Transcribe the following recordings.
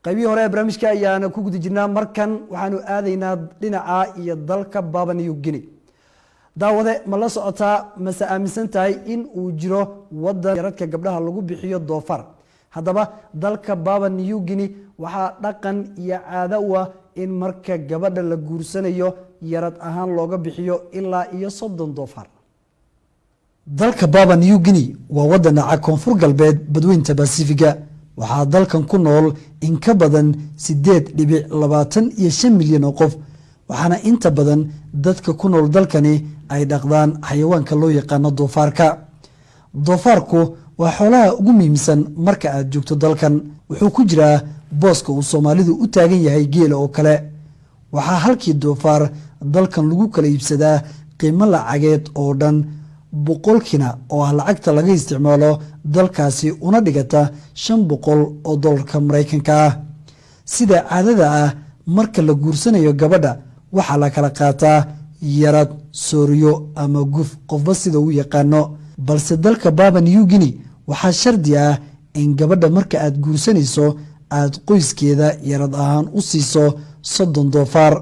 qaybii hore barnaamijka ayaana ku guda jirnaa markan waxaanu aadaynaa dhinaca iyo dalka Papua New Guinea. daawade ma la socotaa mase aaminsan tahay in uu jiro wadan yaradka gabdhaha lagu bixiyo doofar. haddaba dalka Papua New Guinea waxaa dhaqan iyo caado u ah in marka gabadha la guursanayo yarad ahaan looga bixiyo ilaa iyo 30 doofar. dalka Papua New Guinea waa wadan dhaca koonfur galbeed badweynta Pacifiga. waxaa dalkan ku nool in ka badan 8.25 milyan oo qof, waxaana inta badan dadka ku nool dalkani ay dhaqdaan xayawaanka loo yaqaan doofaarka. doofaarku waa xoolaha ugu muhiimsan marka aad joogto dalkan, wuxuu ku jiraa booska uu Soomaalidu u taagan yahay geela oo kale. waxaa halkii doofaar dalkan lagu kala iibsadaa qiimo lacageed oo dhan boqolkiina oo ah lacagta laga isticmaalo dalkaasi una dhigata 500 oo dollarka Mareykanka ah. sida caadada ah marka la guursanayo gabadha waxaa la kala qaataa yarad, sooriyo ama guf, qofba sida uu yaqaano. balse dalka Papua New Guinea waxaa shardi ah in gabadha marka aad guursanayso aad qoyskeeda yarad ahaan u siiso 30 doofaar.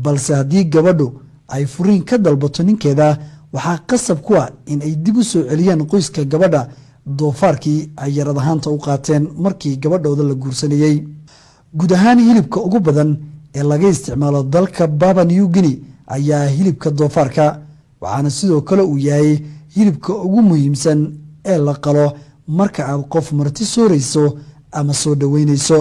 balse haddii gabadhu ay furiin ka dalbato ninkeeda waxaa qasab ku ah in ay dib u soo celiyaan qoyska gabadha doofaarkii ay yarad ahaanta u qaateen markii gabadhooda la guursanayay. guud ahaan hilibka ugu badan ee laga isticmaalo dalka Papua New Guinea ayaa hilibka doofaarka, waxaana sidoo kale uu yahay hilibka ugu muhiimsan ee la qalo marka aad qof marti soorayso ama soo dhaweynayso.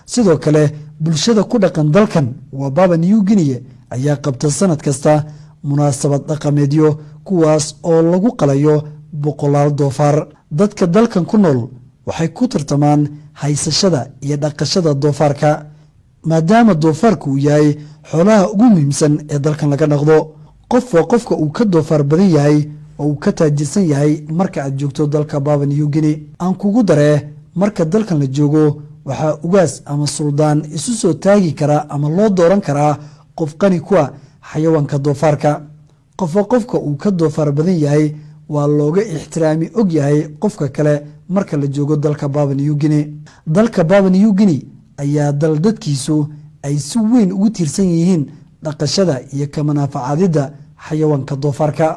sidoo kale bulshada ku dhaqan dalkan waa Papua New Guinea ayaa qabta sanad kasta munaasabad dhaqameedyo kuwaas oo lagu qalayo boqolaal doofaar. dadka dalkan ku nool waxay ku tartamaan haysashada iyo dhaqashada doofaarka, maadaama doofaarku uu yahay xoolaha ugu muhiimsan ee dalkan laga dhaqdo. qofka uu ka doofaar badan yahay oo uu ka taajirsan yahay marka aad joogto dalka Papua New Guinea. aan kugu daree, marka dalkan la joogo waxaa ugaas ama suldaan isu soo taagi karaa ama loo dooran karaa qof qani ku ah xayawaanka doofaarka. qofka uu ka doofaar badan yahay waa looga ixtiraami og yahay qofka kale marka la joogo dalka Papua New Guinea. dalka Papua New Guinea ayaa dal dadkiisu ay si weyn ugu tiirsan yihiin dhaqashada iyo ka manaafacaadida xayawaanka doofaarka.